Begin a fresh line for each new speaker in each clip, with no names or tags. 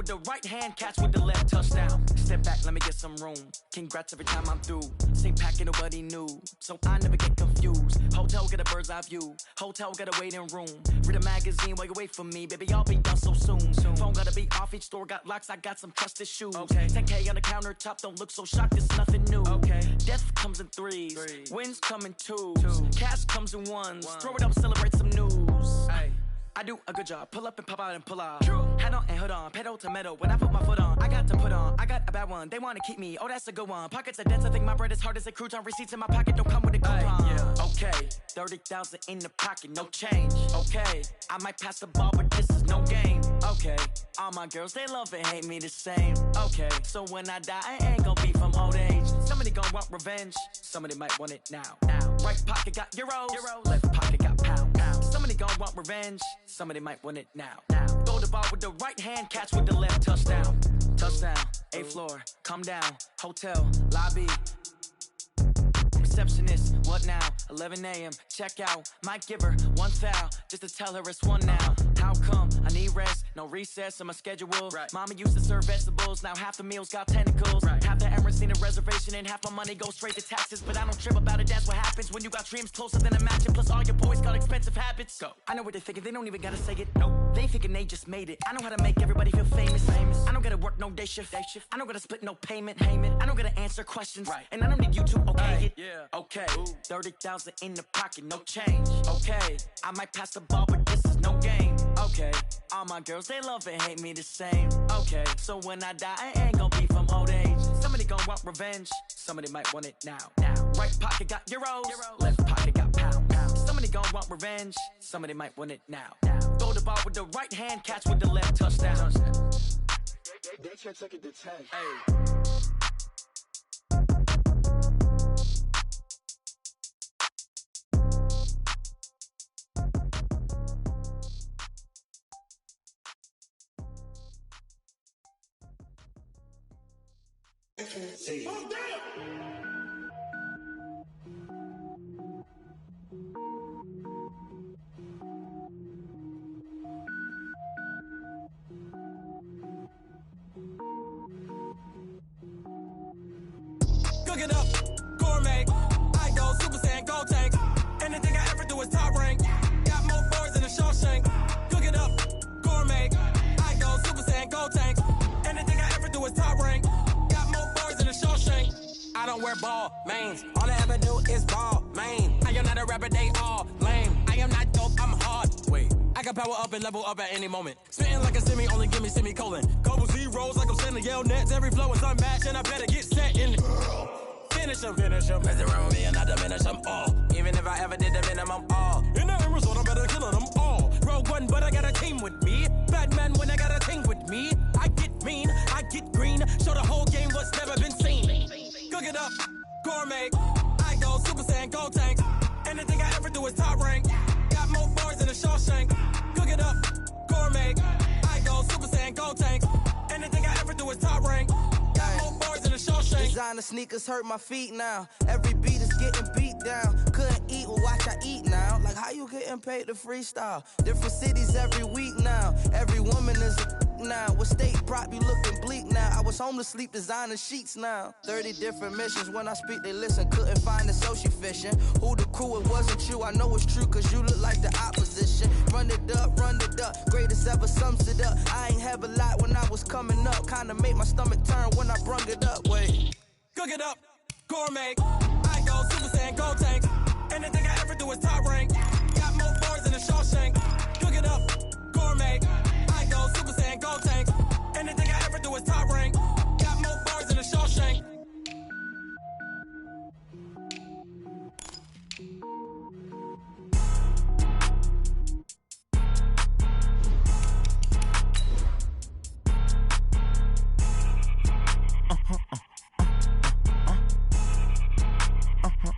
with the right hand, catch with the left, touchdown. Step back, let me get some room. Congrats every time I'm through. Same packet, nobody knew, so I never get confused. Hotel, get a bird's eye view. Hotel, got a waiting room. Read a magazine while you wait for me, baby, I'll be done so soon. Phone gotta be off, each store got locks, I got some trusted shoes. Okay. 10K on the countertop, don't look so shocked, it's nothing new. Okay. Death comes in threes, wins come in twos. Cash comes in ones, throw it up, celebrate some news. Ay. I do a good job, pull up and pop out and pull out. Head on and hood on, pedal to metal. When I put my foot on, I got to put on. I got a bad one, they wanna keep me, oh that's a good one. Pockets are dense, I think my bread is hard as a crouton. Receipts in my pocket don't come with a coupon. Yeah. Okay, 30,000 in the pocket, no change. Okay, I might pass the ball, but this is no game. Okay, all my girls, they love and hate me the same. Okay, so when I die, I ain't gonna be from old age. Somebody gon' want revenge, somebody might want it now. Right pocket got euros, left pocket got pounds. Somebody gon' want revenge, somebody might want it now. Throw the ball with the right hand, catch with the left, touchdown. Touchdown, 8th floor, come down, hotel, lobby. Receptionist, what now? 11 a.m., check out. Might give her one foul, just to tell her it's one now. How come? I need rest, no recess in my schedule. Right. Mama used to serve vegetables, now half the meals got tentacles. Right. Half the Emirates need a reservation and half my money goes straight to taxes. But I don't trip about it, that's what happens when you got dreams closer than a match. Plus all your boys got expensive habits. Go. I know what they're thinking, they don't even gotta say it. Nope. They thinking they just made it. I know how to make everybody feel famous. I don't gotta work no day shift. I don't gotta split no payment. I don't gotta answer questions. Right. And I don't need you to okay it. Yeah. Okay, 30,000 in the pocket, no change. Okay, I might pass the ball, but this is no game. Okay, all my girls, they love and hate me the same. Okay, so when I die, I ain't gonna be from old age. Somebody gon' want revenge, somebody might want it now. Right pocket got euros, left pocket got pounds. Somebody gon' want revenge, somebody might want it now. Throw the ball with the right hand, catch with the left, touchdown.
They can't take it to 10.
Hey.
See. Oh,
Cook it up, gourmet. I go Super Saiyan, go tank. Anything I ever do is top rank. Got more boards than a Shawshank. Cook it up, gourmet. I go Super Saiyan, go tank. Anything I ever do is top rank. I don't wear ball mains. All I ever do is ball main. I am not a rapper, they all lame. I am not dope, I'm hard. Wait, I can power up and level up at any moment. Spitting like a semi, only give me semicolon. Couple zeros like I'm sending yell nets. Every flow is unmatched and I better get set in. Finish them. Mess around with me and I diminish them all. Even if I ever did the minimum all. In the result, I'm better killing them all. Rogue one, but I got a team with me. Batman when I got a team with me. I get mean, I get green. Show the whole game what's never been seen. Cook it up, gourmet. I go Super Saiyan, go tank. Anything I ever do is top rank. Got more boards than a Shawshank. Cook it up, gourmet. I go Super Saiyan, go tank. Anything I ever do is top rank. Got more boards than a Shawshank.
Designer sneakers hurt my feet now. Every beat is getting beat down. Couldn't eat, well watch I eat now. Like how you getting paid to freestyle? Different cities every week now. Every woman is a now. What state prop you looking bleak now? I was home to sleep designing sheets now. 30 different missions. When I speak they listen. Couldn't find the social fishing. Who the crew? It wasn't you. I know it's true cause you look like the opposition. Run it up. Greatest ever sums it up. I ain't have a lot when I was coming up. Kinda made my stomach turn when I brung it up. Wait.
Cook it up, gourmet. I go Super Saiyan, go tank. Anything I ever do is top rank. Got more boards than a Shawshank. Cook it up, gourmet. I go Super Saiyan, go tank. Anything I ever do is top rank. Got more boards than a Shawshank.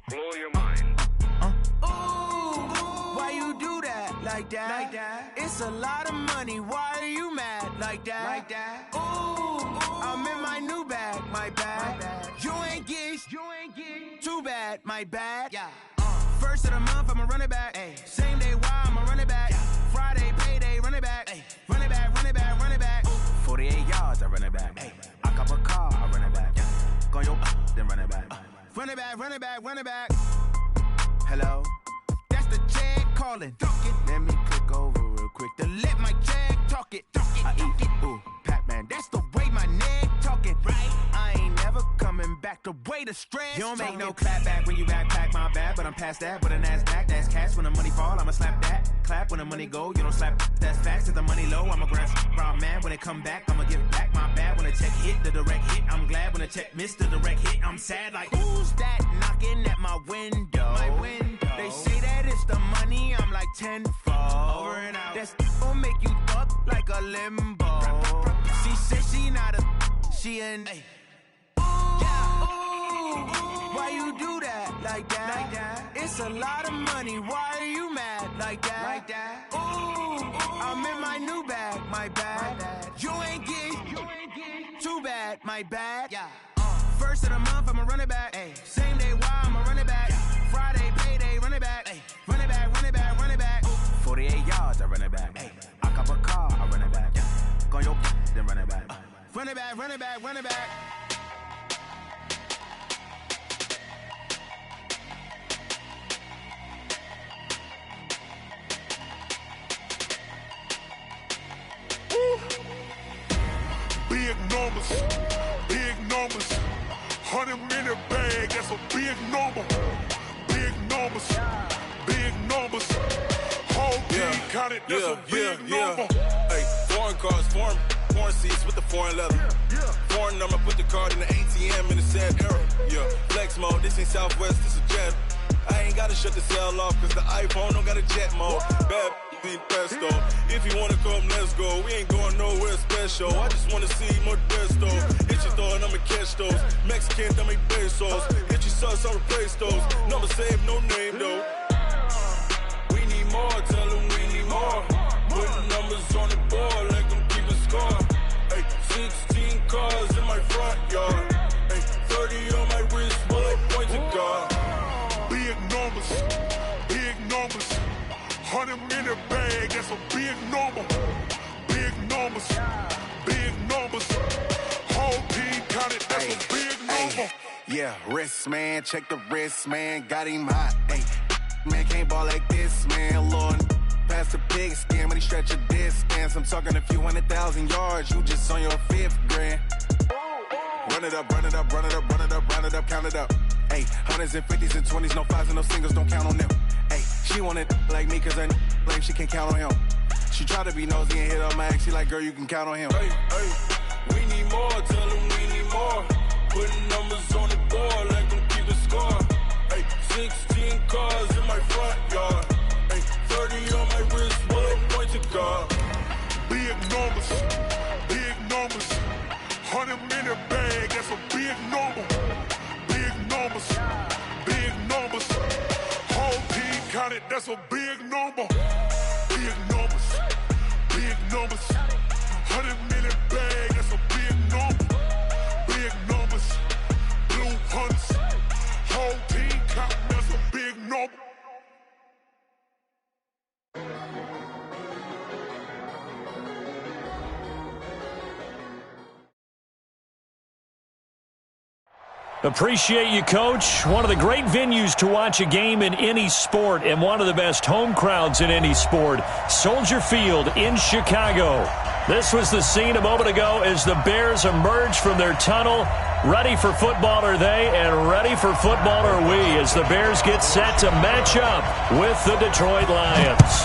Blow your mind.
Why you do that? Like that? It's a lot of money. Why are you mad? Like that? Ooh, I'm in my new bag. My bad. You ain't get. Too bad. My bad. Yeah. First of the month, I'ma run it back. Ay. Same day, why I'ma run it back. Yeah. Friday, payday, run it back. Ay. Run it back. 48 yards. Run it back, run it back, run it back. Hello? That's the Jag calling. Let me click over real quick to let my Jag talk it. I eat it, ooh, Pac-Man. That's the way my neck talking. Right? I ain't never coming back the way the stress. You don't make no clap back when you backpack, my bad, but I'm past that. With a NASDAQ, that's cash. When the money fall, I'ma slap that. Clap when the money go, you don't slap. That's facts. If the money low, I'ma grab round man. When it come back, I'ma give back my bad. When the check hit, the direct hit, I'm glad. When the check missed the direct hit, I'm sad. Like, who's that knocking at my window? My window. They say that it's the money, I'm like tenfold. Over and out. That's gon' make you up like a limbo. She said she not a, she an. Why you do that like that? Like that? It's a lot of money. Why are you mad like that? Like that? Ooh, I'm in my new bag, my bad. You ain't get too bad, my bad. Yeah. First of the month, I'ma run it back. Ay. Same day, why I'ma run it back. Yeah. Friday, payday, run it back. Ay. Run it back, run it back, run it back. 48 yards, I run it back. Ay. I cop a car, I run it back. Yeah. Go your then run it back. Run it back, run it back, run it back.
Big numbers, big numbers. 100-minute bag, that's a big number. Big numbers, big numbers. Whole team counted, that's a big number.
Hey, foreign cars, foreign seats with the foreign leather. Foreign number, put the card in the ATM in the sad era. Yeah, flex mode, this ain't Southwest, this is jet. I ain't gotta shut the cell off, cause the iPhone don't got a jet mode. Bad need pesto. If you wanna come, let's go. We ain't going nowhere special. I just wanna see more desto. Hit your throw and I'ma catch those. Mexican, I make pesos. Hit your sauce, I'll replace those. Number save, no name though. We need more, tell them we need more. Putting numbers on the board, let them keep a score. Hey, 16 cars in my front yard. Hey, 30 on my wrist, bullet point to God.
Big numbers, big numbers. 100-minute bag, that's a big number. Big numbers, big numbers. Whole team counted, that's a big number.
Yeah, wrist man, check the wrist man, got him hot. Ay, man can't ball like this, man. Lord, past the pig skin when he stretch a distance. I'm talking a few 100,000 yards, you just on your 5th grand. Run it up, run it up, run it up, run it up, run it up, count it up. Ay, 100s and 50s and 20s, no 5s and no singles, don't count on them. Ay, she want it like me cause her lame, she can't count on him. She try to be nosy and hit up my ex, she like, girl, you can count on him.
Hey, we need more, tell them we need more. Putting numbers on the board, let them keep a score. Hey, 16 cars in my front yard. Hey, 30 on my wrist, bullet point to God.
Big numbers, big numbers. 100-minute bag, that's a big number. Big numbers, big numbers. Whole team counted, that's a big number. Big numbers, big numbers. 100-minute bag, that's a big number. Big numbers, blue hunts. Whole team counting, that's a big number.
Appreciate you, Coach. One of the great venues to watch a game in any sport and one of the best home crowds in any sport, Soldier Field in Chicago. This was the scene a moment ago as the Bears emerged from their tunnel. Ready for football are they, and ready for football are we as the Bears get set to match up with the Detroit Lions.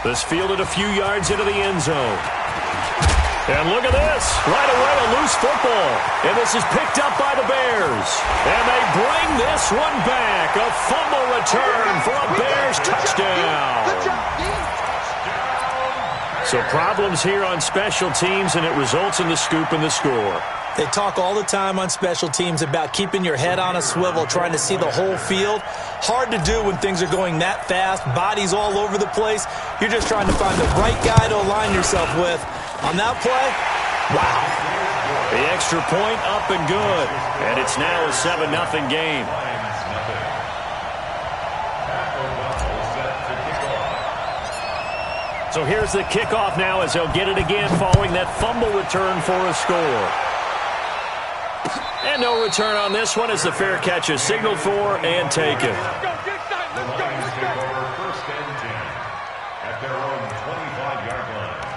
This fielded a few yards into the end zone. And look at this. Right away, a loose football. And this is picked up by the Bears. And they bring this one back. A fumble return for a Bears touchdown. So problems here on special teams, and it results in the scoop and the score.
They talk all the time on special teams about keeping your head on a swivel, trying to see the whole field. Hard to do when things are going that fast, bodies all over the place. You're just trying to find the right guy to align yourself with. On that play, wow.
The extra point up and good. And it's now a 7-0 game. So here's the kickoff now as they'll get it again following that fumble return for a score. And no return on this one as the fair catch is signaled for and taken.
Let's go. First and 10 at their own 25-yard line.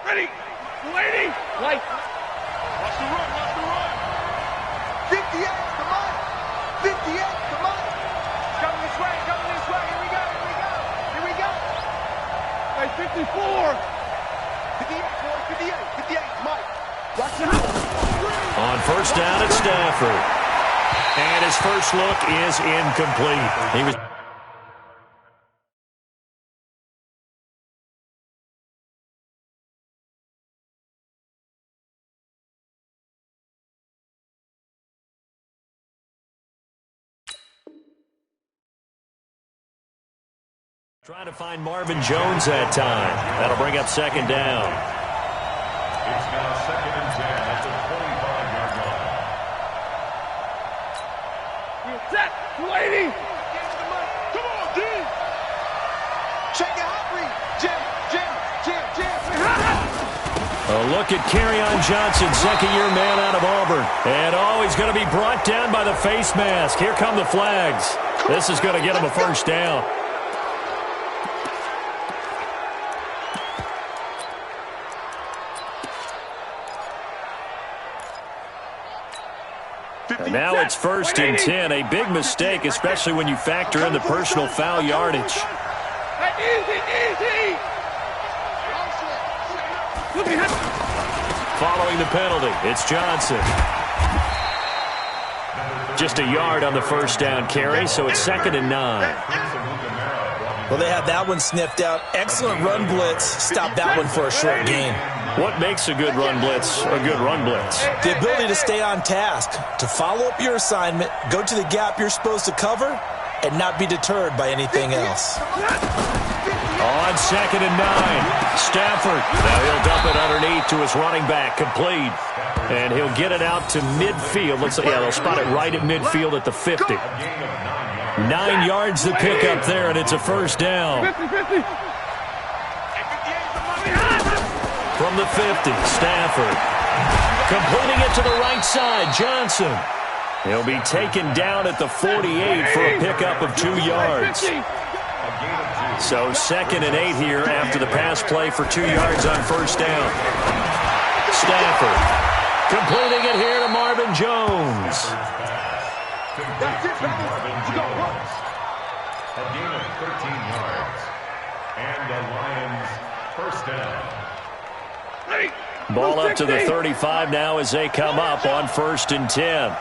Ready. Lady. Light. Watch the run. 58, come on. 58, come on. Coming this way. Here we go. Hey, 54. 58, boy. 58, Mike. Watch it.
On first down, it's Stafford. And his first look is incomplete. He was trying to find Marvin Jones that time. That'll bring up second down.
It's now second and 10 at the 25-yard line.
Set. Lady. Come on, D. Check it out, Reed. Jim.
A look at Kerryon Johnson, second-year man out of Auburn. And he's going to be brought down by the face mask. Here come the flags. This is going to get him a first down. And now it's first and 10. A big mistake, especially when you factor in the personal foul yardage.
Easy.
Following the penalty, it's Johnson. Just a yard on the first down carry, so it's second and 9.
Well, they have that one sniffed out. Excellent run blitz. Stop that one for a short gain.
What makes a good run blitz a good run blitz?
The ability to stay on task, to follow up your assignment, go to the gap you're supposed to cover, and not be deterred by anything else.
On second and 9, Stafford. Now he'll dump it underneath to his running back, complete. And he'll get it out to midfield. They'll spot it right at midfield at the 50. 9 yards to pick up there, and it's a first down.
50.
From the 50, Stafford. Completing it to the right side, Johnson. He'll be taken down at the 48 for a pickup of 2 yards. So second and 8 here after the pass play for 2 yards on first down. Stafford completing it here to Marvin Jones.
A gain of 13 yards. And the Lions first down.
Ball up to the 35 now as they come up on first and 10.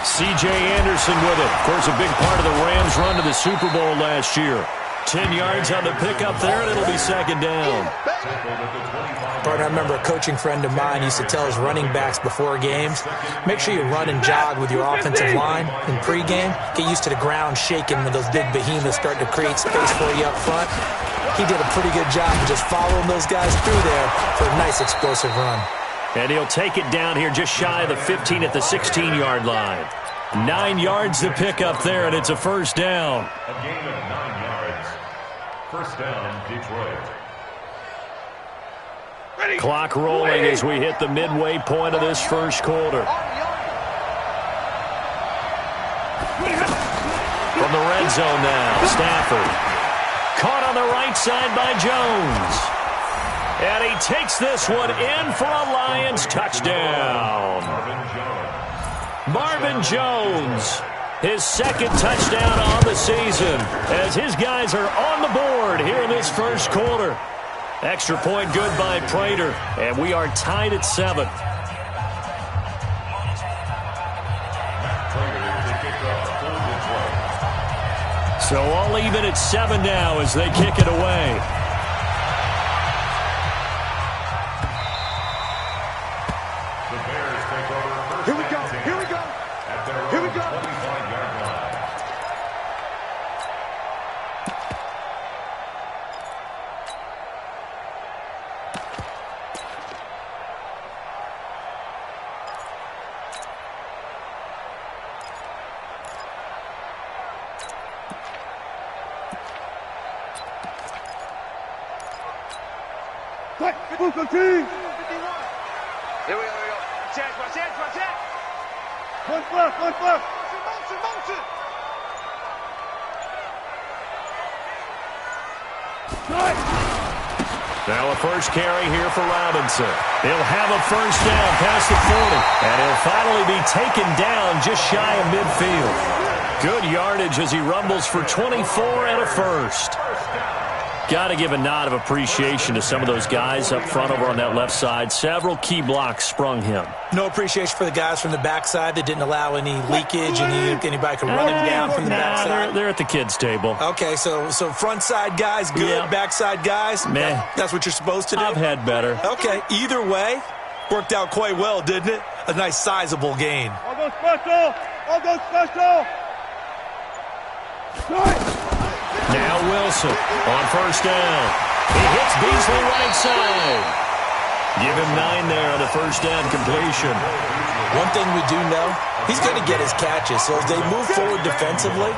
C.J. Anderson with it. Of course, a big part of the Rams' run to the Super Bowl last year. 10 yards on the pickup there, and it'll be second down.
Partner, I remember a coaching friend of mine used to tell his running backs before games, make sure you run and jog with your offensive line in pregame. Get used to the ground shaking when those big behemoths start to create space for you up front. He did a pretty good job of just following those guys through there for a nice explosive run.
And he'll take it down here just shy of the 15 at the 16-yard line. 9 yards to pick up there, and it's a first down.
A gain of 9 yards. First down, Detroit.
Clock rolling as we hit the midway point of this first quarter. From the red zone now, Stafford. Caught on the right side by Jones. And he takes this one in for a Lions touchdown. Marvin Jones, his second touchdown on the season, as his guys are on the board here in this first quarter. Extra point good by Prater, and we are tied at 7. So all even at 7 now as they kick it away.
Here we go. Booker team.
51. Here we go. Watch it.
One left.
Motion.
Now a first carry here for Robinson. He'll have a first down past the 40. And he'll finally be taken down just shy of midfield. Good yardage as he rumbles for 24 and a first. Got to give a nod of appreciation to some of those guys up front over on that left side. Several key blocks sprung him.
No appreciation for the guys from the backside that didn't allow any leakage and anybody could run him down from the backside.
They're at the kids' table.
Okay, so front side guys good,
yeah.
Backside guys,
meh.
That's what you're supposed to do?
I've had better.
Okay, either way, worked out quite well, didn't it? A nice sizable gain.
I'll go special.
Now Wilson on first down. He hits Beasley right side. Give him 9 there on the first down completion.
One thing we do know, he's going to get his catches. So as they move forward defensively,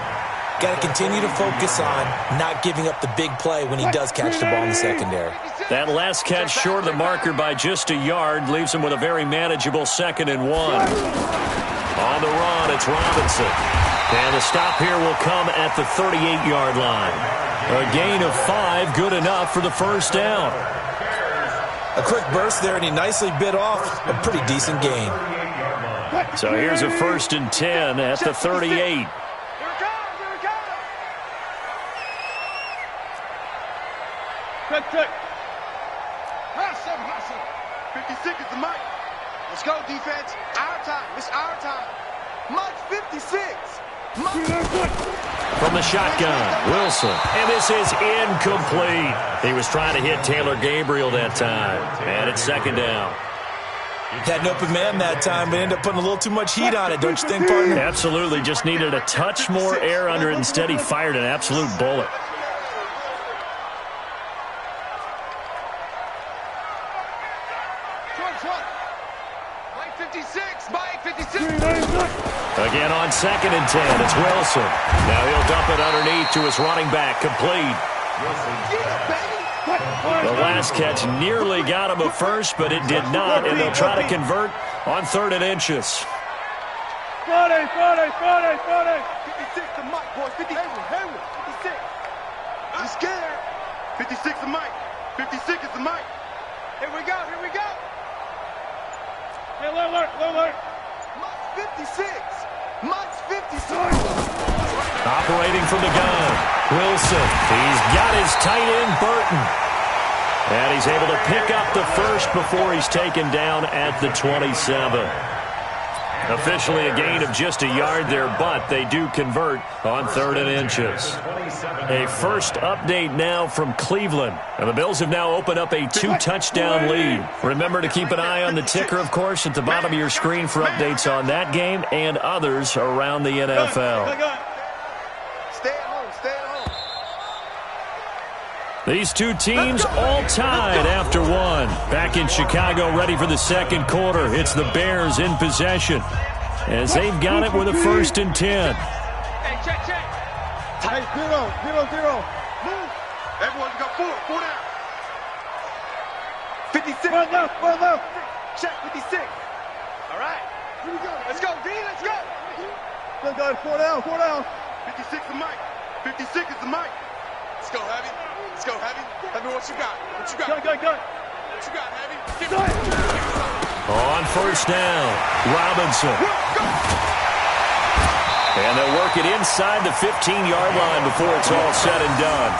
got to continue to focus on not giving up the big play when he does catch the ball in the secondary.
That last catch short of the marker by just a yard leaves him with a very manageable 2nd and 1. On the run, it's Robinson. And the stop here will come at the 38-yard line. A gain of 5, good enough for the first down.
A quick burst there, and he nicely bit off a pretty decent gain.
So here's a 1st and 10 at the 38.
Here it comes.
Check.
Hustle. 56 is the mic. Let's go, defense. Our time. It's our time. Mike 56.
From the shotgun, Wilson. And this is incomplete. He was trying to hit Taylor Gabriel that time. And it's 2nd down.
Had an open man that time, but ended up putting a little too much heat on it, don't you think, partner?
Absolutely. Just needed a touch more air under it. Instead, he fired an absolute bullet.
Mike 56.
Again on 2nd and 10, it's Wilson. Now he'll dump it underneath to his running back, complete. The last catch nearly got him a first, but it did not, and they'll try to convert on 3rd and inches.
Friday.
56 to Mike, boys. 56. He's scared. 56 to Mike. 56 is the Mike. Here we go.
Hey, alert.
Mike's 56. Mike's 56.
Operating from the gun, Wilson. He's got his tight end, Burton. And he's able to pick up the first before he's taken down at the 27. Officially a gain of just a yard there, but they do convert on 3rd and inches. A first update now from Cleveland. And the Bills have now opened up a 2-touchdown lead. Remember to keep an eye on the ticker, of course, at the bottom of your screen for updates on that game and others around the NFL.
Stay at home.
These two teams all tied after one. Back in Chicago, ready for the 2nd quarter. It's the Bears in possession as they've got it with a 1st and 10.
Hey, check.
Hey, 0.
Move. Everyone got 4 down. 56.
One left.
Check 56. All right.
Here we go.
Let's go, D. Let's go.
Good guys, 4 down.
56 is Mike. 56 is the Mike. Let's go, Heavy. Heavy, what you got?
Gun.
What you got, Heavy? Give me something.
On first down, Robinson. And they'll work it inside the 15-yard line before it's all said and done.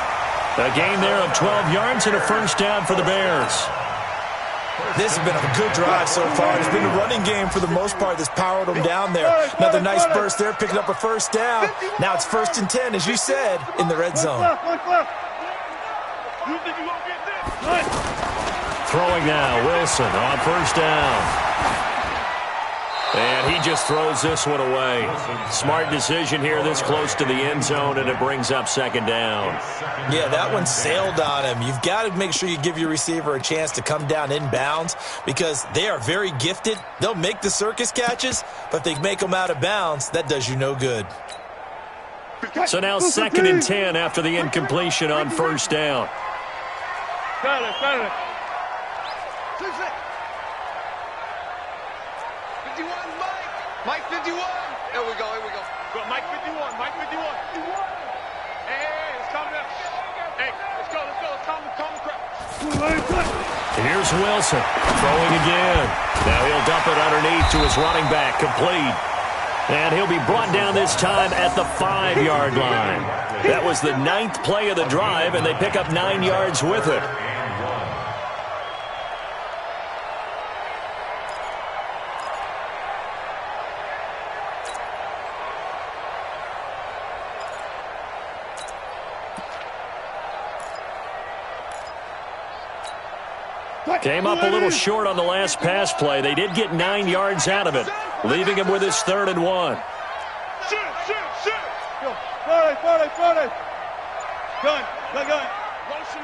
A gain there of 12 yards and a first down for the Bears.
This has been a good drive so far. It's been a running game for the most part that's powered them down there. Another nice burst there, picking up a first down. Now it's 1st and 10, as you said, in the red zone.
Throwing now, Wilson on first down. And he just throws this one away. Smart decision here this close to the end zone, and it brings up 2nd down.
Yeah, that one sailed on him. You've got to make sure you give your receiver a chance to come down inbounds because they are very gifted. They'll make the circus catches, but if they make them out of bounds, that does you no good.
So now 2nd and 10 after the incompletion on first down.
Got it. 2-6. 51, Mike. Mike 51. Here we go. Go, Mike 51. Mike 51. Hey, it's coming up. Hey, let's go. Calm the crowd.
Here's Wilson throwing again. Now he'll dump it underneath to his running back, complete. And he'll be brought down this time at the 5-yard line. That was the 9th play of the drive, and they pick up 9 yards with it. Came up a little short on the last pass play. They did get 9 yards out of it, leaving him with his 3rd and 1.
Shoot. Go. Friday. Gun. Motion.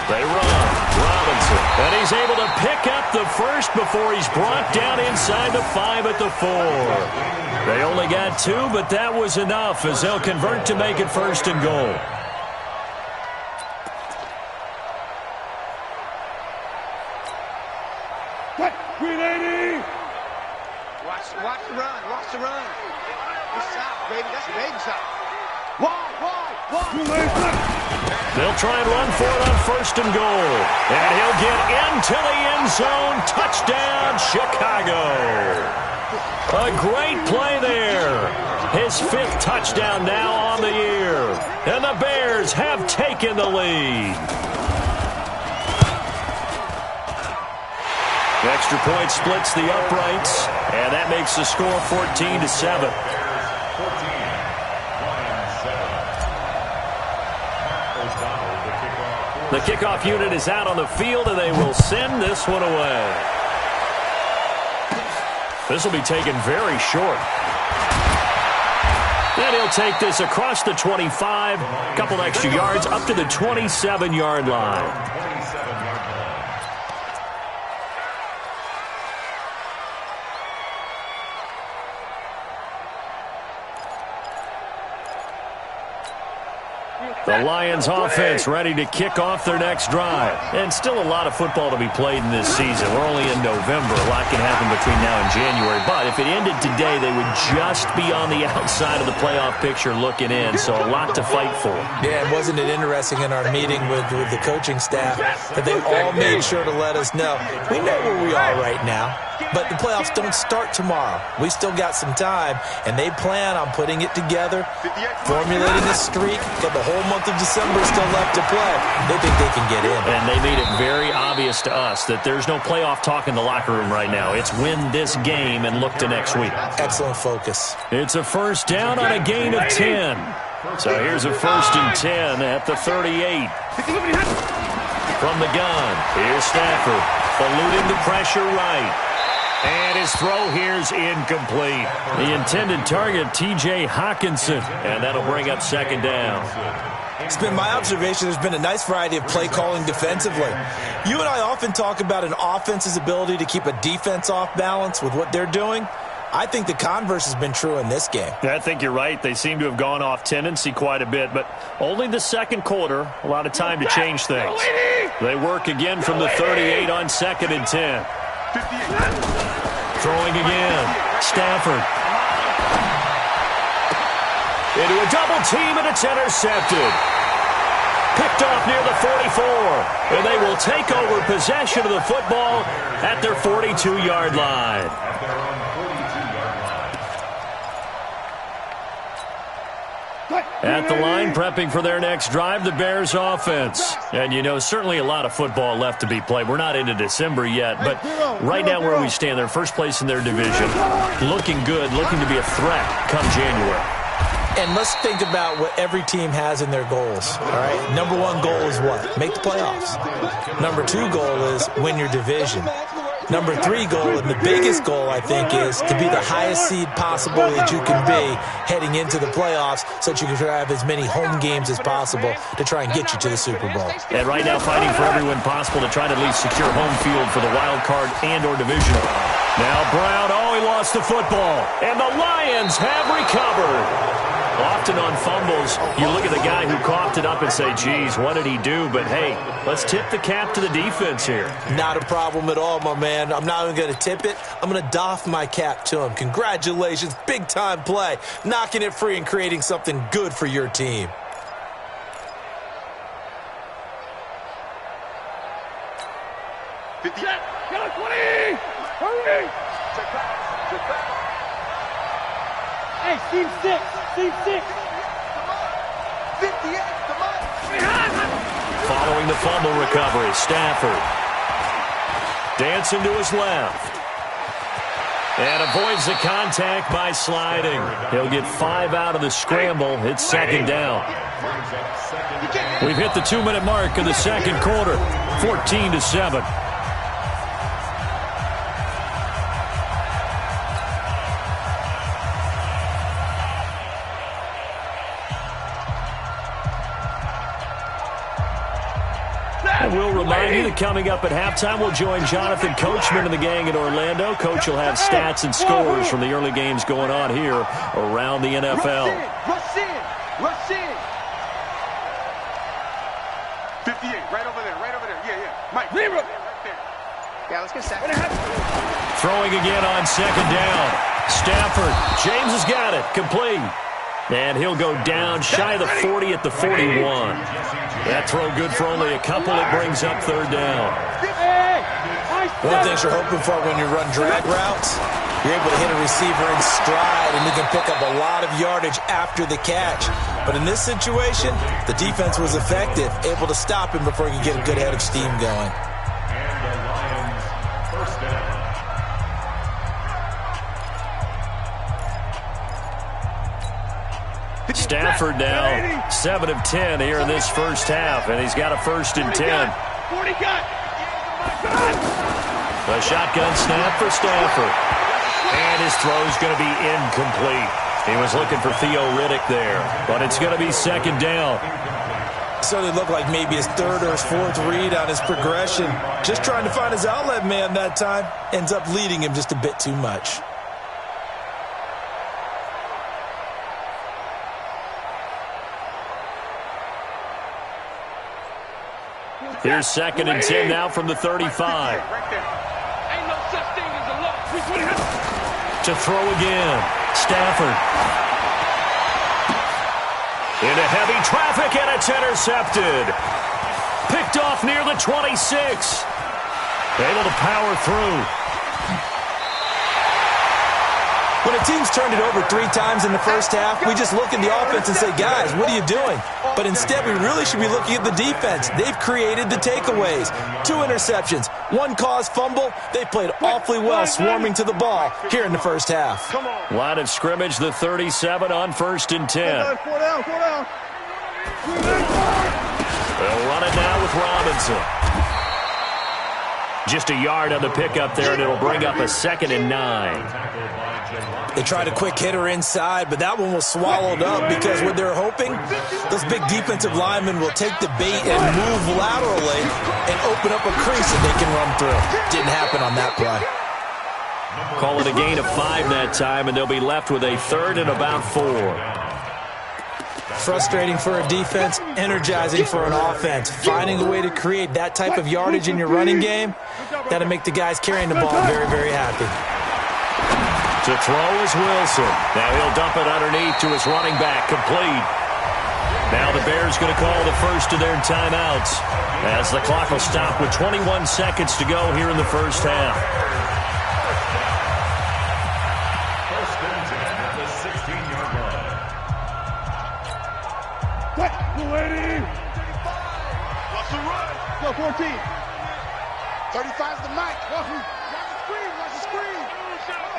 They run. Robinson. And he's able to pick up the first before he's brought down inside the 5 at the 4. They only got 2, but that was enough as they'll convert to make it 1st and goal.
Green 80. Watch the run. Good shot, baby. That's a baby shot. Wide.
They'll try and run for it on 1st and goal. And he'll get into the end zone. Touchdown, Chicago. A great play there. His 5th touchdown now on the year. And the Bears have taken the lead. Extra point splits the uprights, and that makes the score 14-7. The kickoff unit is out on the field, and they will send this one away. This will be taken very short. And he'll take this across the 25, a couple extra yards, up to the 27-yard line. The Lions offense ready to kick off their next drive. And still a lot of football to be played in this season. We're only in November. A lot can happen between now and January. But if it ended today, they would just be on the outside of the playoff picture looking in. So a lot to fight for.
Yeah, and wasn't it interesting in our meeting with the coaching staff that they all made sure to let us know, we know where we are right now. But the playoffs don't start tomorrow. We still got some time, and they plan on putting it together, formulating a streak, got the whole month of December still left to play. They think they can get in.
And they made it very obvious to us that there's no playoff talk in the locker room right now. It's win this game and look to next week.
Excellent focus.
It's a 1st down on a gain of 10. So here's a 1st and 10 at the 38. From the gun, here's Stafford, eluding the pressure right. And his throw here's incomplete. The intended target, T.J. Hawkinson. And that'll bring up 2nd down.
It's been my observation there's been a nice variety of play calling defensively. You and I often talk about an offense's ability to keep a defense off balance with what they're doing. I think the converse has been true in this game.
Yeah, I think you're right. They seem to have gone off tendency quite a bit, but only the 2nd quarter, a lot of time to change things. They work again from the 38 on 2nd and 10. Throwing again. Stafford. Into a double team, and it's intercepted. Picked off near the 44. And they will take over possession of the football at their 42-yard line. At the line, prepping for their next drive, the Bears offense. And, you know, certainly a lot of football left to be played. We're not into December yet, but right now where we stand, they're 1st place in their division. Looking good, looking to be a threat come January.
And let's think about what every team has in their goals, all right? Number 1 goal is what? Make the playoffs. Number 2 goal is win your division. Number 3 goal, and the biggest goal, I think, is to be the highest seed possible that you can be heading into the playoffs so that you can have as many home games as possible to try and get you to the Super Bowl.
And right now fighting for every win possible to try to at least secure home field for the wild card and or divisional. Now Brown, he lost the football, and the Lions have recovered. Often on fumbles, you look at the guy who coughed it up and say, geez, what did he do? But, hey, let's tip the cap to the defense here.
Not a problem at all, my man. I'm not even going to tip it. I'm going to doff my cap to him. Congratulations. Big-time play. Knocking it free and creating something good for your team.
Get it, 20! Hurry! Check back.
Hey, team 6. 58, come on.
Following the fumble recovery, Stafford. Dancing to his left. And avoids the contact by sliding. He'll get 5 out of the scramble. It's second down. We've hit the 2-minute mark in the second quarter. 14-7. We'll remind you that coming up at halftime, we'll join Jonathan Coachman and the gang in Orlando. Coach will have stats and scores from the early games going on here around the NFL.
Rush in. 58, right over there. Yeah. Mike, right there.
Yeah, let's get second.
Throwing again on second down. Stafford. James has got it. Complete. And he'll go down shy of the 40 at the 41. That throw good for only a couple. It brings up third down.
One of the things you're hoping for when you run drag routes, you're able to hit a receiver in stride, and you can pick up a lot of yardage after the catch. But in this situation, the defense was effective, able to stop him before he could get a good head of steam going.
And the Lions, first down.
Stafford now 7 of 10 here in this first half, and he's got a 1st and 10.
40 got.
A shotgun snap for Stafford. And his throw's going to be incomplete. He was looking for Theo Riddick there, but it's going to be second down.
So it looked like maybe his 3rd or his 4th read on his progression. Just trying to find his outlet man that time. Ends up leading him just a bit too much.
Here's 2nd and 10 now from the 35.
Right there. Ain't no such thing as a loss.
To throw again. Stafford. Into heavy traffic, and it's intercepted. Picked off near the 26. Able to power through.
When a team's turned it over 3 times in the first half, we just look at the offense and say, guys, what are you doing? But instead, we really should be looking at the defense. They've created the takeaways. 2 interceptions, 1 caused fumble. They played awfully well swarming to the ball here in the first half.
Line of scrimmage, the 37 on 1st and 10.
4 down.
They'll run it now with Robinson. Just a yard on the pickup there, and it'll bring up a 2nd and 9.
They tried a quick hitter inside, but that one was swallowed up because what they're hoping, those big defensive linemen will take the bait and move laterally and open up a crease that they can run through. Didn't happen on that play.
Call it a gain of 5 that time, and they'll be left with a 3rd and about 4.
Frustrating for a defense, energizing for an offense. Finding a way to create that type of yardage in your running game, that'll make the guys carrying the ball very, very happy.
To throw is Wilson. Now he'll dump it underneath to his running back, complete. Now the Bears going to call the first of their timeouts as the clock will stop with 21 seconds to go here in the first half.
First and 10 at the 16-yard line.
Russell run. Go 14.
35's the mic.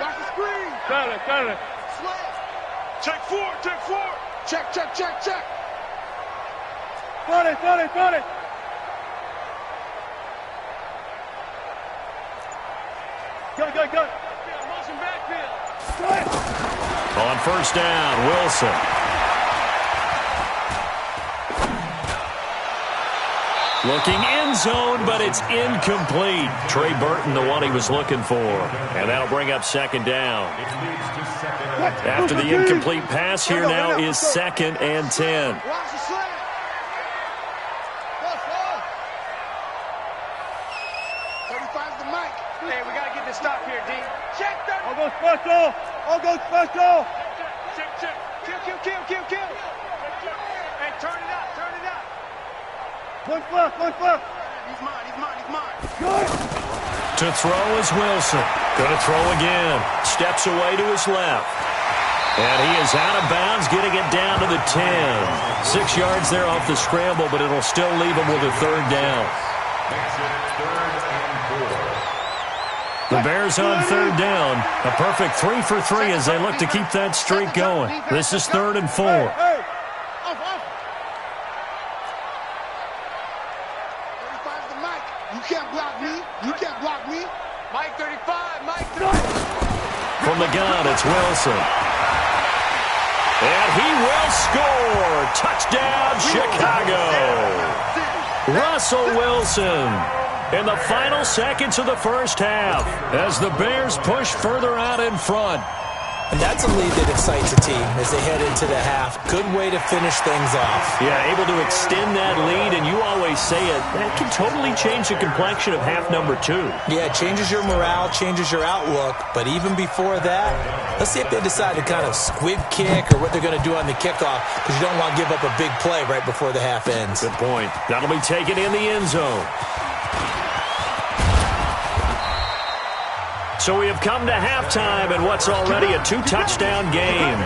Watch the screen.
Got it. Check 4.
Check.
Got it. Go. Motion backfield.
On first down, Wilson. Looking end zone, but it's incomplete. Trey Burton, the one he was looking for. And that'll bring up second down. After the incomplete pass, here now is 2nd and 10.
Watch the slant. Go, 35's the mic.
Hey, we got to get this stop here, D.
Check that.
I'll go special. I'll go special.
Check. Kill.
Hey, turn it up. One fluff.
He's mine.
Good.
To throw is Wilson. Going to throw again. Steps away to his left. And he is out of bounds, getting it down to the 10. 6 yards there off the scramble, but it'll still leave him with a 3rd down. The Bears on 3rd down. A perfect 3 for 3 as they look to keep that streak going. This is 3rd and 4.
Hey. Off. 35's the mic. You can't block me.
Mike 35. Mike 35.
From the gun, it's Wilson. And he will score. Touchdown, Chicago. Russell Wilson in the final seconds of the first half as the Bears push further out in front.
And that's a lead that excites a team as they head into the half. Good way to finish things off.
Yeah, able to extend that lead, and you always say it, that can totally change the complexion of half number 2.
Yeah, it changes your morale, changes your outlook. But even before that, let's see if they decide to kind of squib kick or what they're going to do on the kickoff, because you don't want to give up a big play right before the half ends.
Good point. That'll be taken in the end zone. So we have come to halftime in what's already a 2-touchdown game.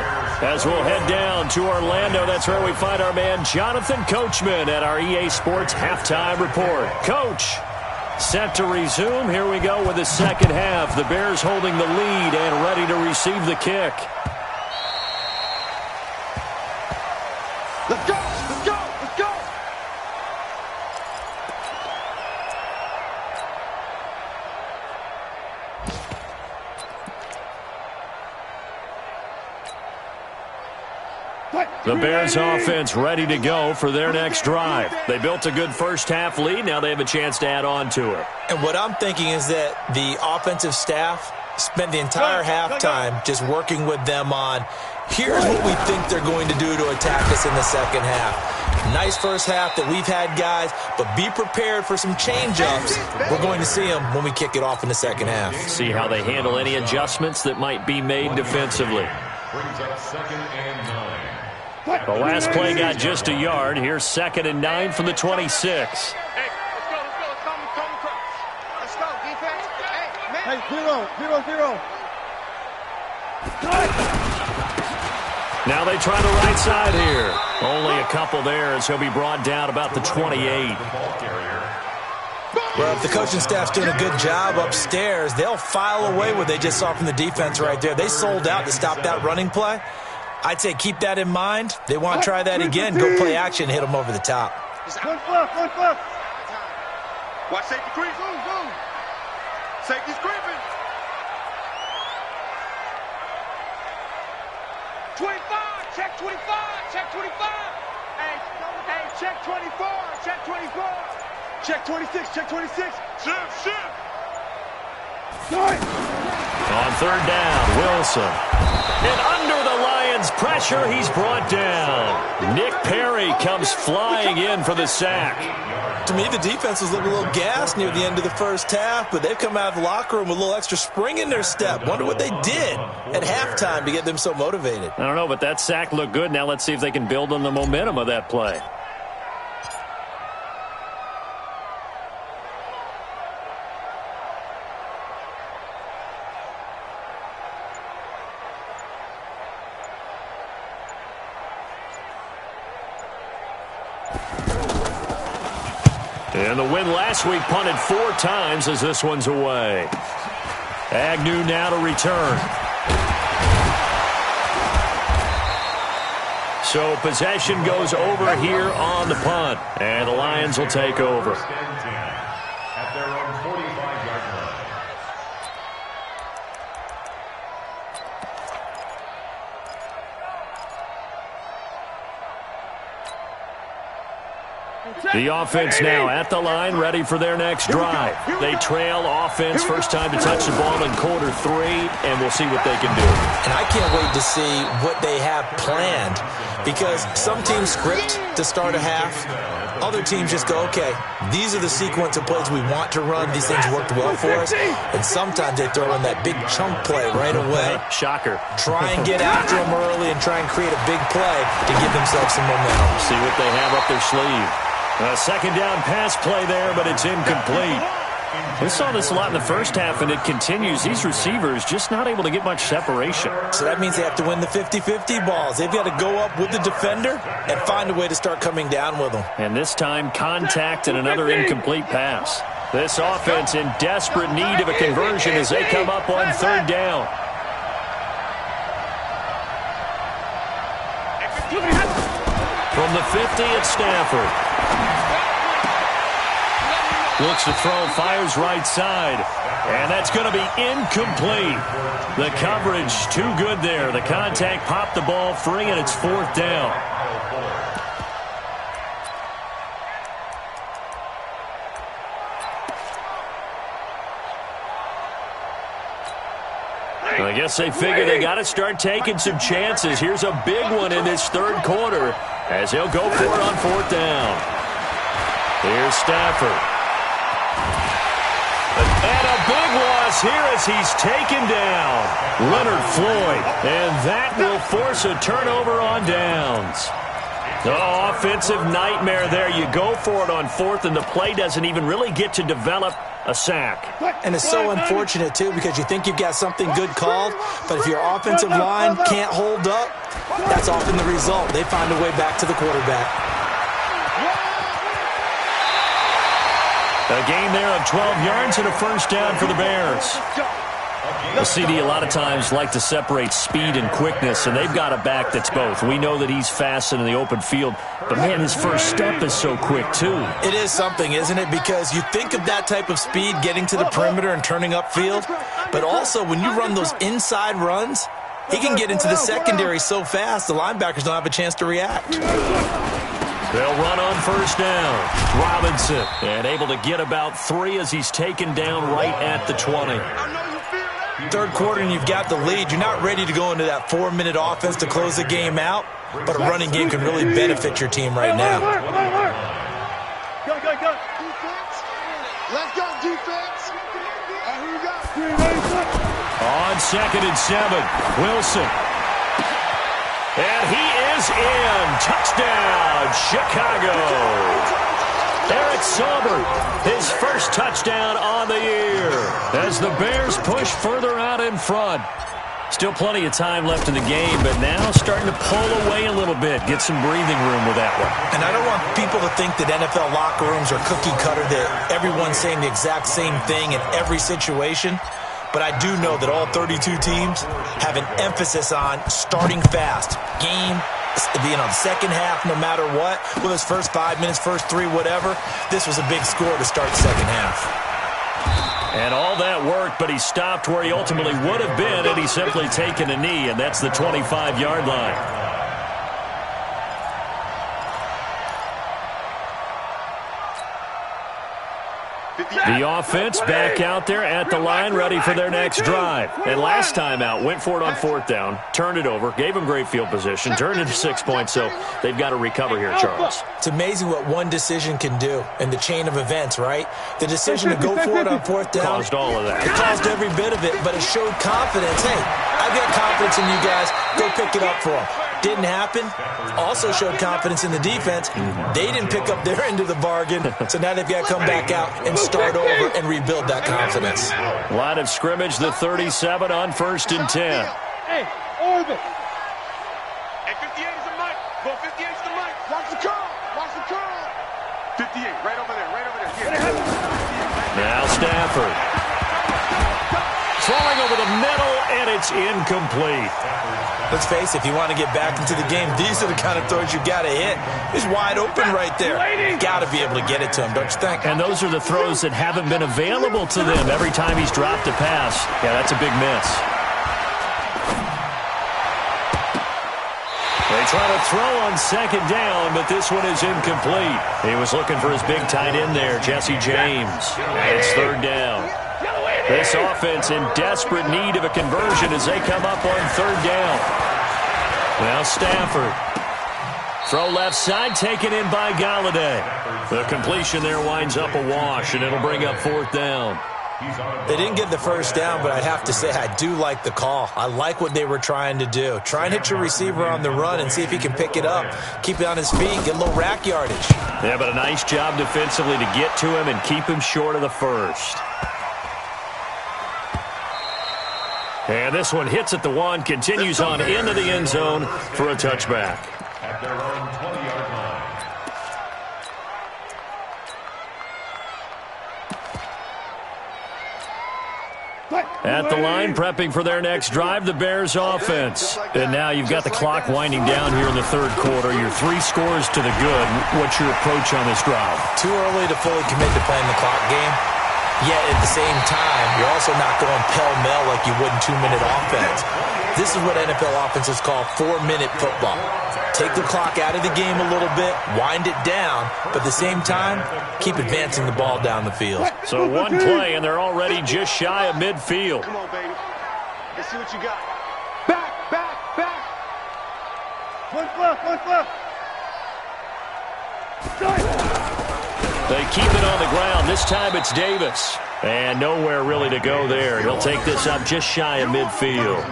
As we'll head down to Orlando, that's where we find our man Jonathan Coachman at our EA Sports Halftime Report. Coach, set to resume. Here we go with the second half. The Bears holding the lead and ready to receive the kick.
Let's go.
The Bears offense ready to go for their next drive. They built a good first half lead. Now they have a chance to add on to it.
And what I'm thinking is that the offensive staff spent the entire halftime just working with them on, here's what we think they're going to do to attack us in the second half. Nice first half that we've had, guys, but be prepared for some change-ups. We're going to see them when we kick it off in the second half.
See how they handle any adjustments that might be made defensively.
Brings up 2nd and 9.
The last play got just a yard. Here's 2nd and 9 from the 26.
Hey, let's go. Let's come across. Let's go, defense. Hey, man.
Hey, 0.
Now they try the right side here. Only a couple there as he'll be brought down about the 28.
Well, if the coaching staff's doing a good job upstairs, they'll file away what they just saw from the defense right there. They sold out to stop that running play. I'd say keep that in mind. They want to try that again. Go play action, hit them over the top.
One fluff.
Watch safety creep. Boom. Safety's creeping.
25. Check 25. Hey, check 24. Check 24.
Check 26.
Shift.
On 3rd down, Wilson. And under the Lions' pressure, he's brought down. Nick Perry comes flying in for the sack.
To me, the defense was looking a little gassed near the end of the first half, but they've come out of the locker room with a little extra spring in their step. Wonder what they did at halftime to get them so motivated.
I don't know, but that sack looked good. Now let's see if they can build on the momentum of that play. And the win last week punted 4 times as this one's away. Agnew now to return. So possession goes over here on the punt. And the Lions will take over.
At their own 45-yard line.
The offense now at the line, ready for their next drive. They trail offense, first time to touch the ball in quarter 3, and we'll see what they can do.
And I can't wait to see what they have planned, because some teams script to start a half. Other teams just go, okay, these are the sequence of plays we want to run. These things worked well for us. And sometimes they throw in that big chunk play right away.
Shocker.
Try and get after them early and try and create a big play to give themselves some momentum.
See what they have up their sleeve. A second down pass play there, but it's incomplete. We saw this a lot in the first half, and it continues. These receivers just not able to get much separation.
So that means they have to win the 50-50 balls. They've got to go up with the defender and find a way to start coming down with them.
And this time, contact and another incomplete pass. This offense in desperate need of a conversion as they come up on third down. From the 50, it's Stafford. Looks to throw, fires right side. And that's going to be incomplete. The coverage too good there. The contact popped the ball free, and it's fourth down. I guess they figure they got to start taking some chances. Here's a big one in this third quarter as he'll go for it on fourth down. Here's Stafford. And a big loss here as he's taken down. Leonard Floyd. And that will force a turnover on downs. Oh, offensive nightmare there. You go for it on fourth, and the play doesn't even really get to develop a sack.
And it's so unfortunate, too, because you think you've got something good called, but if your offensive line can't hold up, that's often the result. They find a way back to the quarterback.
A gain there of 12 yards and a first down for the Bears. The CD a lot of times like to separate speed and quickness, and they've got a back that's both. We know that he's fast in the open field, but, man, his first step is so quick, too.
It is something, isn't it? Because you think of that type of speed getting to the perimeter and turning upfield, but also when you run those inside runs, he can get into the secondary so fast the linebackers don't have a chance to react.
They'll run on first down. Robinson, and able to get about 3 as he's taken down right at the 20.
Third quarter and you've got the lead. You're not ready to go into that 4-minute offense to close the game out, but a running game can really benefit your team right now.
Go.
Defense. Let's go, defense. Who you got?
On 2nd and 7, Wilson. And he is in. Touchdown, Chicago. Eric Sauber, his first touchdown on the year as the Bears push further out in front. Still plenty of time left in the game, but now starting to pull away a little bit, get some breathing room with that one.
And I don't want people to think that NFL locker rooms are cookie cutter, that everyone's saying the exact same thing in every situation. But I do know that all 32 teams have an emphasis on starting fast. Game, the second half, no matter what, whether it's first 5 minutes, first 3, whatever, this was a big score to start the second half.
And all that worked, but he stopped where he ultimately would have been had he simply taken a knee, and that's the 25-yard line. The offense back out there at the line, ready for their next drive. And last time out, went for it on fourth down, turned it over, gave them great field position, turned into 6 points, so they've got to recover here, Charles.
It's amazing what one decision can do in the chain of events, right? The decision to go for it on fourth down
caused all of that.
It caused every bit of it, but it showed confidence. Hey, I've got confidence in you guys. Go pick it up for them. Didn't happen. Also showed confidence in the defense. They didn't pick up their end of the bargain, so now they've got to come back out and start over and rebuild that confidence.
Line of scrimmage, the 37 on 1st and 10.
Hey, Orbit.
Hey, 58 is the mic. Go 58 is the mic.
Watch the curl. Watch the curl.
58, right over there, right over there. Yeah.
Now Stafford. Throwing over the middle, and it's incomplete.
Let's face it, if you want to get back into the game, these are the kind of throws you've got to hit. He's wide open right there. Got to be able to get it to him, don't you think?
And those are the throws that haven't been available to them every time he's dropped a pass. Yeah, that's a big miss. They They try to throw on second down, but this one is incomplete. He was looking for his big tight end there, Jesse James. And it's third down. This offense in desperate need of a conversion as they come up on third down. Now Stafford. Throw left side, taken in by Galladay. The completion there winds up a wash, and it'll bring up fourth down.
They didn't get the first down, but I have to say I do like the call. I like what they were trying to do. Try and hit your receiver on the run and see if he can pick it up. Keep it on his feet, get a little rack yardage.
Yeah, but a nice job defensively to get to him and keep him short of the first. And this one hits at the one, continues on into the end zone for a touchback.
At their own 20-yard line.
At the line, prepping for their next drive, the Bears offense. And now you've got the clock winding down here in the third quarter. You're 3 scores to the good. What's your approach on this drive?
Too early to fully commit to playing the clock game. Yet at the same time, you're also not going pell-mell like you would in 2-minute offense. This is what NFL offenses call 4-minute football. Take the clock out of the game a little bit, wind it down, but at the same time, keep advancing the ball down the field.
So one play, and they're already just shy of midfield.
Come on, baby. Let's see what you got.
Back, back, back. One left.
They keep it on the ground. This time it's Davis. And nowhere really to go there. He'll take this up just shy of midfield.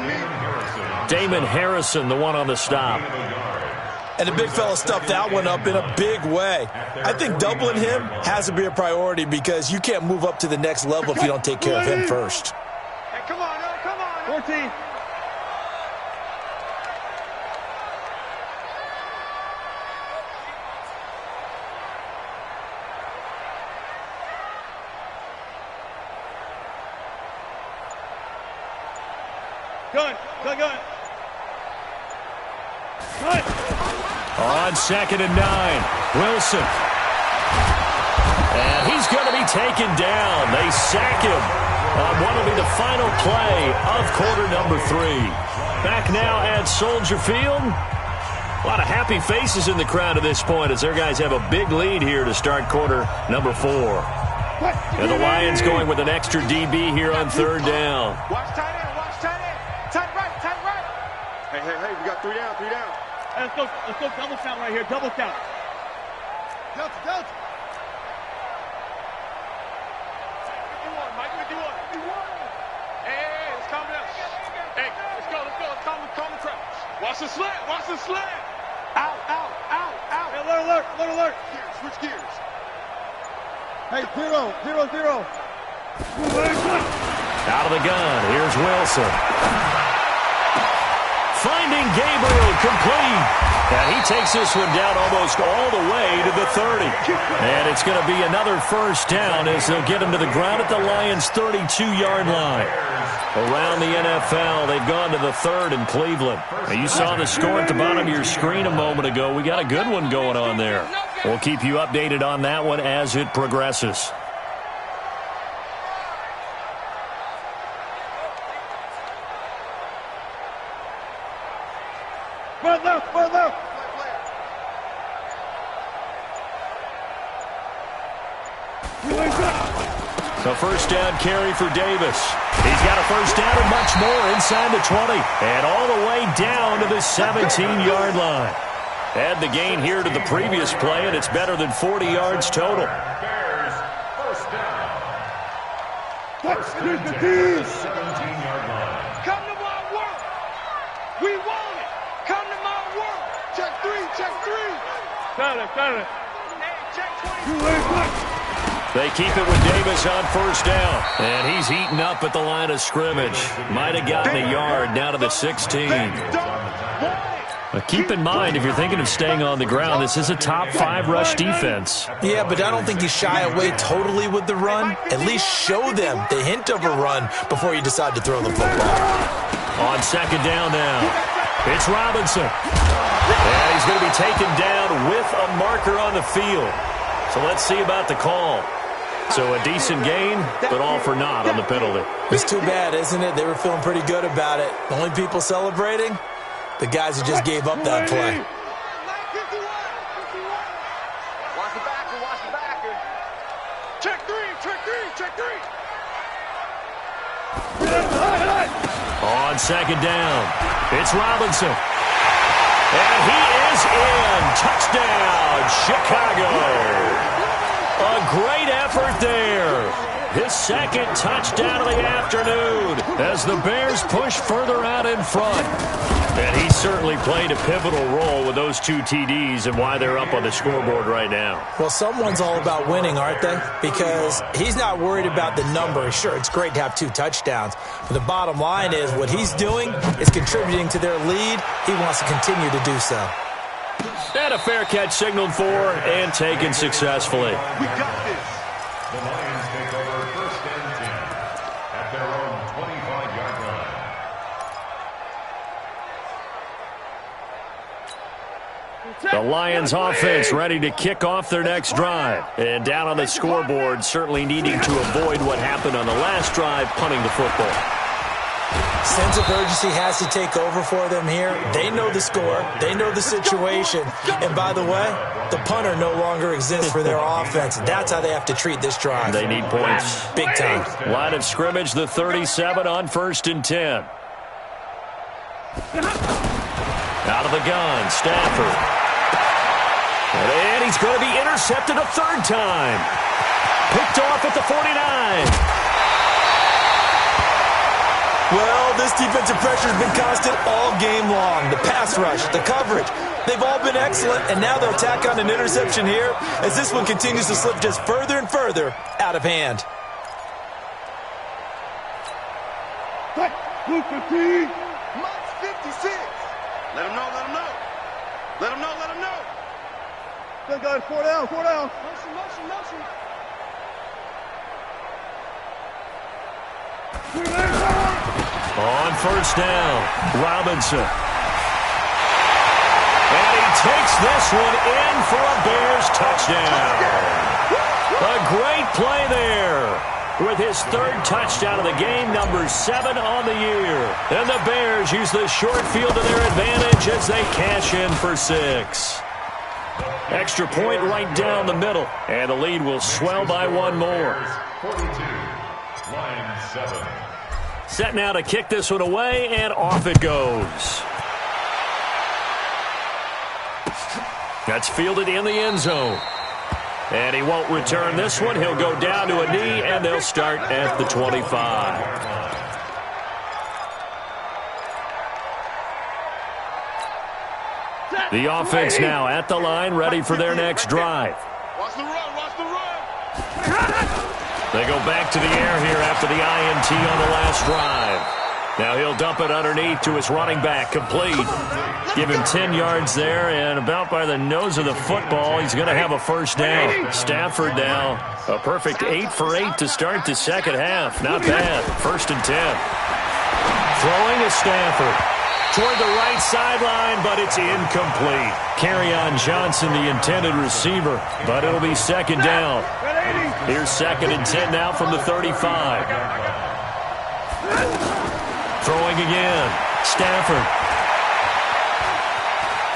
Damon Harrison, the one on the stop.
And the big fella stuffed that one up in a big way. I think doubling him has to be a priority because you can't move up to the next level if you don't take care of him first.
Hey, come on, no, come on.
14. Gun.
On 2nd and 9, Wilson. And he's going to be taken down. They sack him on what will be the final play of quarter number 3. Back now at Soldier Field. A lot of happy faces in the crowd at this point as their guys have a big lead here to start quarter number 4. And the Lions going with an extra DB here on third down.
Watch tight end. Tight right. Hey, we got 3 down.
Hey, let's go double count right here, double count. Delta.
Mike 51. Hey, let's calm down. Hey, let's go. Calm the crowd. Watch the slant. Out.
Hey, alert.
Switch gears.
Hey, 0.
Out of the gun, here's Wilson. Finding Gabriel complete. And he takes this one down almost all the way to the 30. And it's going to be another first down as they'll get him to the ground at the Lions' 32-yard line. Around the NFL, they've gone to the 3rd in Cleveland. Now, you saw the score at the bottom of your screen a moment ago. We got a good one going on there. We'll keep you updated on that one as it progresses.
Run left.
So first down carry for Davis. He's got a first down and much more inside the 20. And all the way down to the 17-yard line. Add the gain here to the previous play, and it's better than 40 yards total.
Bears, first down. First and 10, 17-yard line.
Come to my work. We want it. Come to my work. Check 3.
Got it.
Check 20.
They keep it with Davis on first down. And he's heating up at the line of scrimmage. Might have gotten a yard down to the 16. But keep in mind, if you're thinking of staying on the ground, this is a top 5 rush defense.
Yeah, but I don't think you shy away totally with the run. At least show them the hint of a run before you decide to throw the football.
On second down now, it's Robinson. And he's going to be taken down with a marker on the field. So let's see about the call. So a decent gain, but all for naught on the penalty.
It's too bad, isn't it? They were feeling pretty good about it. The only people celebrating, the guys who just gave up that play.
Watch the backer, watch the backer. Check three, check three, check three.
On second down, it's Robinson. And he is in. Touchdown, Chicago. A great effort there. His second touchdown of the afternoon as the Bears push further out in front. And he certainly played a pivotal role with those 2 TDs and why they're up on the scoreboard right now.
Well, someone's all about winning, aren't they? Because he's not worried about the number. Sure, it's great to have 2 touchdowns. But the bottom line is what he's doing is contributing to their lead. He wants to continue to do so.
And a fair catch signaled for and taken successfully.
We got this.
The Lions take over 1st and 10 at their own 25-yard line.
The Lions offense ready to kick off their next drive. And down on the scoreboard, certainly needing to avoid what happened on the last drive, punting the football.
Sense of urgency has to take over for them here. They know the score. They know the situation. And by the way, the punter no longer exists for their offense. That's how they have to treat this drive.
They need points.
Big time.
Line of scrimmage, the 37 on 1st and 10. Out of the gun, Stafford. And he's going to be intercepted a 3rd time. Picked off at the 49.
Well, this defensive pressure has been constant all game long. The pass rush, the coverage, they've all been excellent, and now they'll tack on an interception here as this one continues to slip just further and further out of hand.
Blue 15. Mike's 56. Let him know, let him know. Let him know, let him know.
Still got it, 4 down, 4 down.
Motion, motion, motion.
On 1st down, Robinson. And he takes this one in for a Bears touchdown. A great play there with his 3rd touchdown of the game, number 7 on the year. And the Bears use the short field to their advantage as they cash in for 6. Extra point right down the middle, and the lead will swell by 1 more.
42, Lions 7.
Set now to kick this one away, and off it goes. That's fielded in the end zone. And he won't return this one. He'll go down to a knee, and they'll start at the 25. The offense now at the line, ready for their next drive.
Watch the run, watch the run.
They go back to the air here after the INT on the last drive. Now he'll dump it underneath to his running back, complete. Give him 10 yards there, and about by the nose of the football, he's going to have a 1st down. Stafford now, a perfect 8 for 8 to start the second half. Not bad. 1st and 10. Throwing to Stafford. Toward the right sideline, but it's incomplete. Kerryon Johnson, the intended receiver, but it'll be 2nd down. Here's 2nd and 10 now from the 35. Throwing again. Stafford.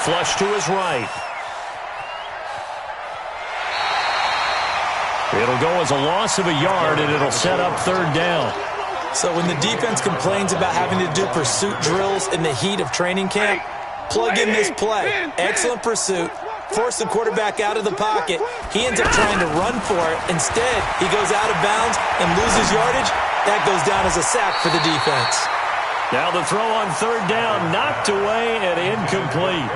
Flush to his right. It'll go as a loss of a yard, and it'll set up 3rd down.
So when the defense complains about having to do pursuit drills in the heat of training camp, plug in this play. Excellent pursuit. Force the quarterback out of the pocket. He ends up trying to run for it. Instead, he goes out of bounds and loses yardage. That goes down as a sack for the defense.
Now the throw on 3rd down, knocked away and incomplete.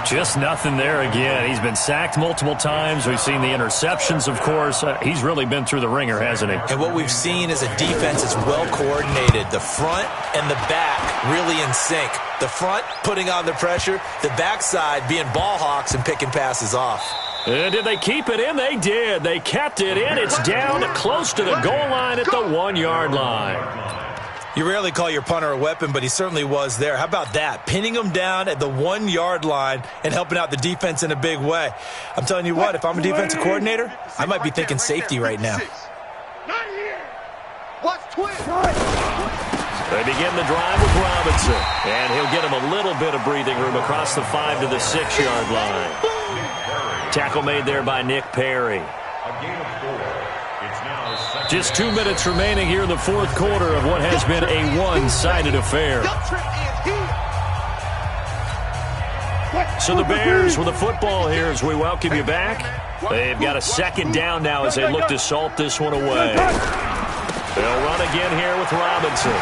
Just nothing there again. He's been sacked multiple times. We've seen the interceptions, of course. He's really been through the ringer, hasn't he?
And what we've seen is a defense that's well coordinated. The front and the back really in sync. The front putting on the pressure. The backside being ball hawks and picking passes off.
And did they keep it in? They did. They kept it in. It's down close to the goal line at the 1-yard line.
You rarely call your punter a weapon, but he certainly was there. How about that? Pinning him down at the 1-yard line and helping out the defense in a big way. I'm telling you what, if I'm a defensive coordinator, I might be thinking safety right now.
Not here. Watch twin.
They begin the drive with Robinson, and he'll get him a little bit of breathing room across the 5 to the 6-yard line. Tackle made there by Nick Perry. Just 2 minutes remaining here in the fourth quarter of what has been a one-sided affair. So the Bears with the football here as we welcome you back. They've got a second down now as they look to salt this one away. They'll run again here with Robinson.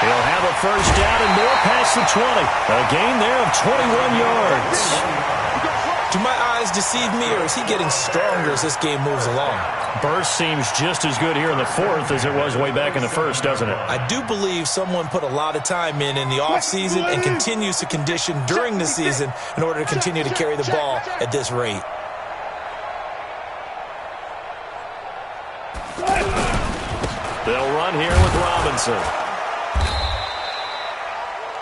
He'll have a first down and more past the 20. A gain there of 21 yards.
Do my eyes deceive me, or is he getting stronger as this game moves along?
Burst seems just as good here in the fourth as it was way back in the first, doesn't it?
I do believe someone put a lot of time in the offseason and continues to condition during the season in order to continue to carry the ball at this rate.
They'll run here with Robinson.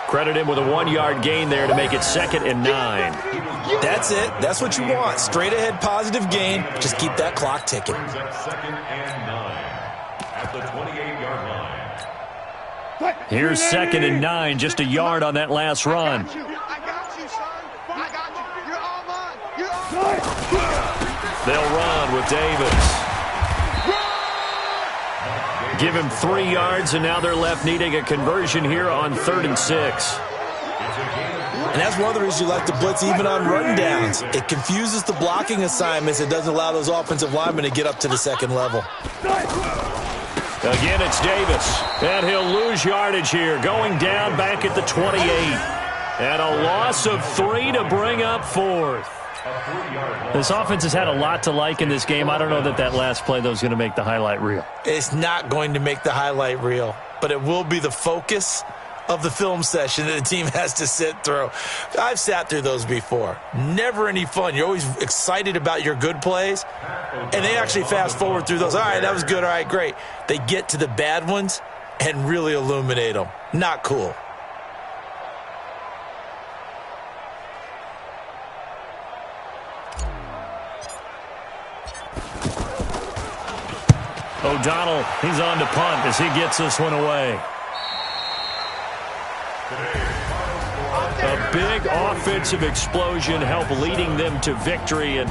Credit him with a 1-yard gain there to make it 2nd and 9.
That's it. That's what you want. Straight ahead positive gain. Just keep that clock ticking.
2nd and 9 at the 28-yard line.
Here's 2nd and 9, just a yard on that last run.
I got you, son. I got you. You're all mine. You're all mine.
They'll run with Davis. Give him 3 yards, and now they're left needing a conversion here on 3rd and 6.
And that's one of the reasons you like to blitz even on rundowns. It confuses the blocking assignments. It doesn't allow those offensive linemen to get up to the second level.
Again, it's Davis. And he'll lose yardage here, going down back at the 28. And a loss of 3 to bring up 4th. This offense has had a lot to like in this game. I don't know that that last play, though, is going to make the highlight reel.
It's not going to make the highlight reel, but it will be the focus of the film session that the team has to sit through. I've sat through those before. Never any fun. You're always excited about your good plays, and they actually fast forward through those. All right, that was good. All right, great. They get to the bad ones and really illuminate them. Not cool.
O'Donnell, he's on to punt as he gets this one away. A big offensive explosion helped leading them to victory, and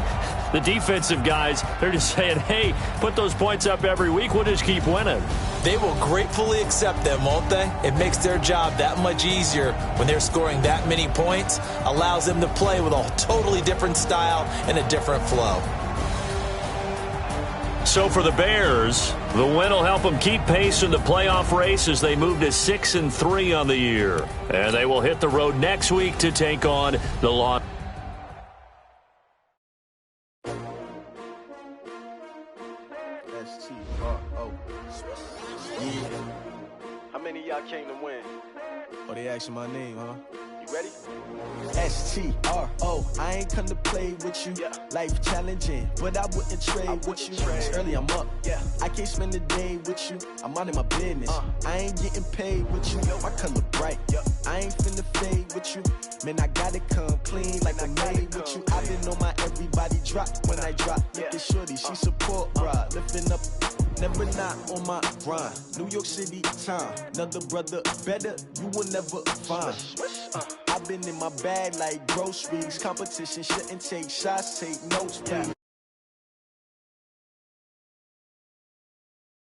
the defensive guys, they're just saying, hey, put those points up every week, we'll just keep winning.
They will gratefully accept them, won't they? It makes their job that much easier when they're scoring that many points, allows them to play with a totally different style and a different flow.
So for the Bears, the win will help them keep pace in the playoff race as they move to 6-3 on the year. And they will hit the road next week to take on the Los.
How many of y'all came to win?
Oh, they asking my name, huh?
You ready?
S-T-R-O, I ain't come to play with you.
Yeah.
Life challenging, but I wouldn't trade with you. It's early, I'm up.
Yeah.
I can't spend the day with you. I'm out of my business. I ain't getting paid with you. My color bright. I ain't finna fade with you. Man, I gotta come clean like I made with you. I been on my everybody drop when I drop. Look at shorty, she support rod. Lifting up, never not on my grind. New York City time. Another brother better, you will never find. I've been in my bag like groceries. Competition shouldn't take shots, take notes, please.